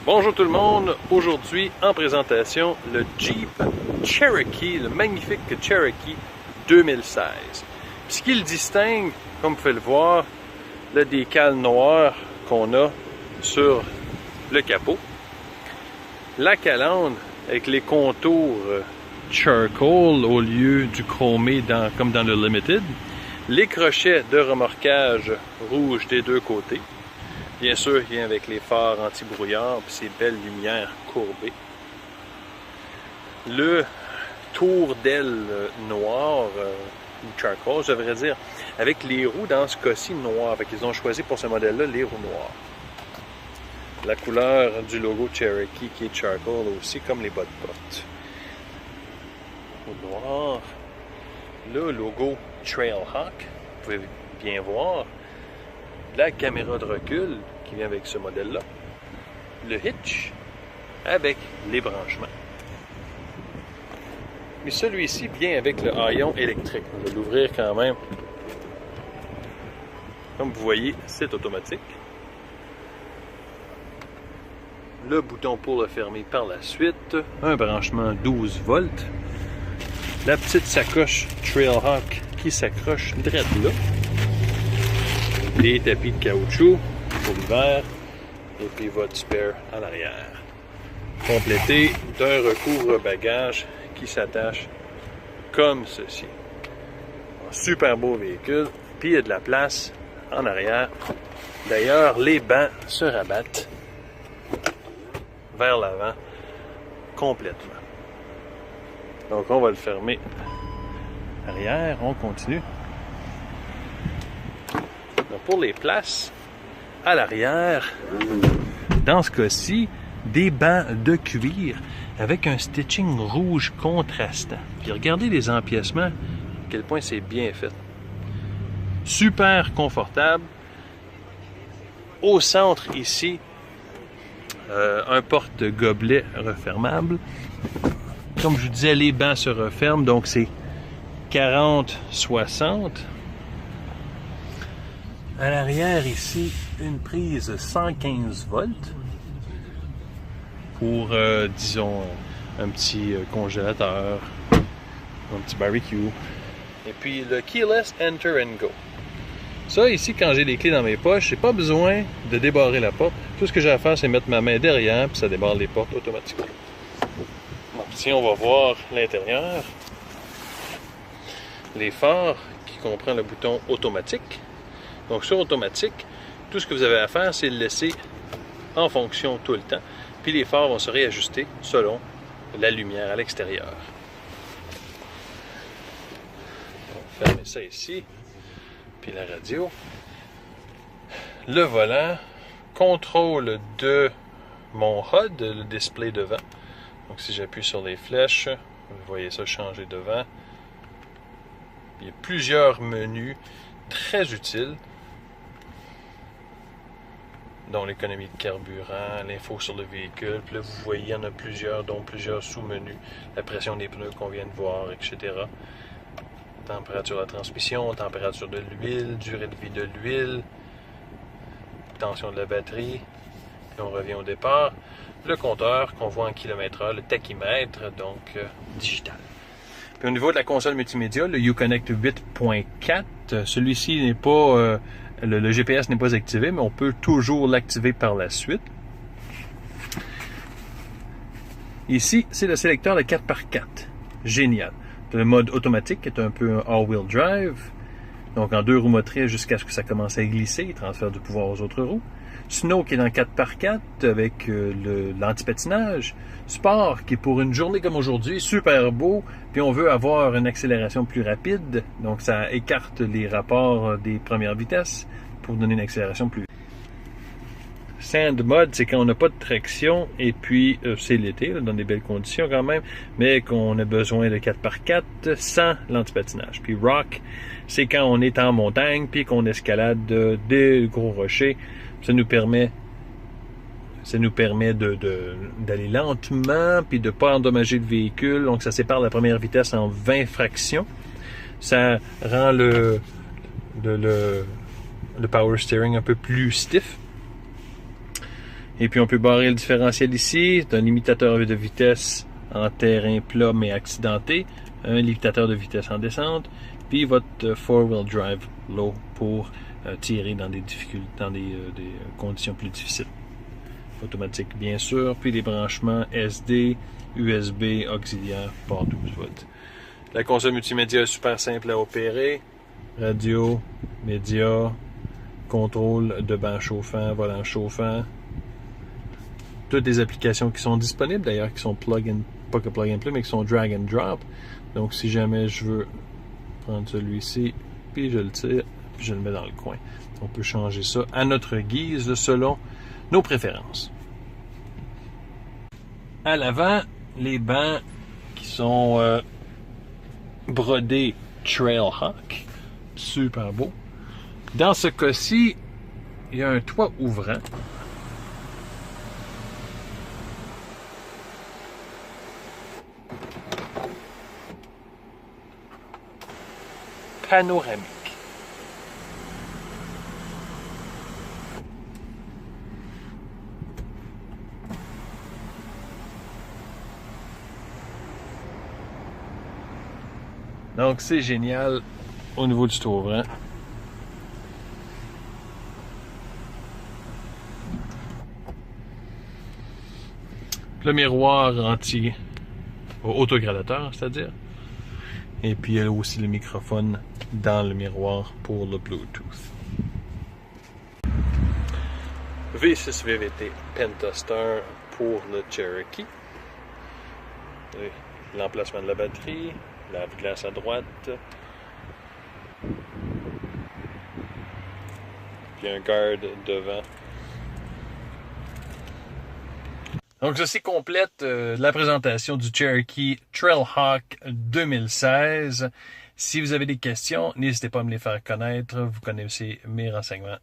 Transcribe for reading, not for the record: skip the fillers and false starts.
Bonjour tout le monde, aujourd'hui en présentation le Jeep Cherokee, le magnifique Cherokee 2016. Puis ce qui le distingue, comme vous pouvez le voir, le décal noir qu'on a sur le capot, la calandre avec les contours charcoal au lieu du chromé comme dans le Limited, les crochets de remorquage rouge des deux côtés. Bien sûr, il vient avec les phares anti-brouillard et ces belles lumières courbées. Le tour d'aile noir, ou charcoal, je devrais dire, avec les roues dans ce cas-ci noir. Ils ont choisi pour ce modèle-là les roues noires. La couleur du logo Cherokee qui est charcoal aussi, comme les bas de porte. Au noir, le logo Trailhawk, vous pouvez bien voir. La caméra de recul qui vient avec ce modèle-là, le hitch avec les branchements. Mais celui-ci vient avec le haillon électrique. On va l'ouvrir quand même. Comme vous voyez, c'est automatique. Le bouton pour le fermer par la suite. Un branchement 12 volts. La petite sacoche Trailhawk qui s'accroche direct là. Les tapis de caoutchouc pour l'hiver et puis votre spare en arrière. Complété d'un recouvre-bagages qui s'attache comme ceci. Un super beau véhicule, puis il y a de la place en arrière. D'ailleurs, les bancs se rabattent vers l'avant complètement. Donc on va le fermer arrière, on continue. Pour les places à l'arrière, dans ce cas-ci, des bancs de cuir avec un stitching rouge contrastant. Puis regardez les empiècements, à quel point c'est bien fait. Super confortable. Au centre ici, un porte-gobelet refermable. Comme je vous disais, les bancs se referment, donc c'est 40-60. À l'arrière ici, une prise 115 volts pour, disons, un petit congélateur, un petit barbecue. Et puis le Keyless Enter and Go. Ça ici, quand j'ai les clés dans mes poches, j'ai pas besoin de débarrer la porte. Tout ce que j'ai à faire, c'est mettre ma main derrière, puis ça débarre les portes automatiquement. Donc ici, on va voir l'intérieur. Les phares qui comprend le bouton automatique. Donc sur automatique, tout ce que vous avez à faire, c'est le laisser en fonction tout le temps. Puis les phares vont se réajuster selon la lumière à l'extérieur. On va fermer ça ici. Puis la radio. Le volant. Contrôle de mon HUD, le display devant. Donc si j'appuie sur les flèches, vous voyez ça changer devant. Il y a plusieurs menus très utiles, dont l'économie de carburant, l'info sur le véhicule. Puis là, vous voyez, il y en a plusieurs, dont plusieurs sous-menus. La pression des pneus qu'on vient de voir, etc. Température de la transmission, température de l'huile, durée de vie de l'huile, tension de la batterie. Puis on revient au départ. Le compteur qu'on voit en kilomètres/heure, le tachymètre, donc digital. Puis au niveau de la console multimédia, le Uconnect 8.4, celui-ci n'est pas... le GPS n'est pas activé, mais on peut toujours l'activer par la suite. Ici, c'est le sélecteur de 4x4. Génial. Le mode automatique est un peu un all-wheel drive. Donc en 2 roues motrices jusqu'à ce que ça commence à glisser. Il transfère du pouvoir aux autres roues. Snow qui est dans 4x4 avec l'anti-patinage. Sport qui est pour une journée comme aujourd'hui, super beau. Puis on veut avoir une accélération plus rapide. Donc ça écarte les rapports des premières vitesses pour donner une accélération plus. Sand mode, c'est quand on n'a pas de traction et puis c'est l'été, dans des belles conditions quand même, mais qu'on a besoin de 4x4 sans l'antipatinage. Puis rock, c'est quand on est en montagne puis qu'on escalade des gros rochers. Ça nous permet d'aller lentement puis de ne pas endommager le véhicule. Donc ça sépare la première vitesse en 20 fractions. Ça rend le power steering un peu plus stiff. Et puis on peut barrer le différentiel ici. C'est un limitateur de vitesse en terrain plat mais accidenté. Un limitateur de vitesse en descente. Puis votre four-wheel drive low pour tirer dans des difficultés, dans des conditions plus difficiles. Automatique bien sûr. Puis des branchements SD, USB, auxiliaire, port 12 volts. La console multimédia est super simple à opérer. Radio, média, contrôle de banc chauffant, volant chauffant. Toutes des applications qui sont disponibles d'ailleurs, qui sont pas que plug and play, mais qui sont drag and drop. Donc si jamais je veux prendre celui-ci, puis je le tire, puis je le mets dans le coin. On peut changer ça à notre guise selon nos préférences. À l'avant, les bancs qui sont brodés Trailhawk. Super beau. Dans ce cas-ci, il y a un toit ouvrant. Panoramique. Donc c'est génial au niveau du toit ouvrant. Le miroir anti-autogradateur, c'est-à-dire. Et puis il y a aussi le microphone dans le miroir pour le Bluetooth. V6 VVT Pentastar pour le Cherokee. L'emplacement de la batterie, lave-glace à droite. Puis un garde devant. Donc, ceci complète la présentation du Cherokee Trailhawk 2016. Si vous avez des questions, n'hésitez pas à me les faire connaître. Vous connaissez mes renseignements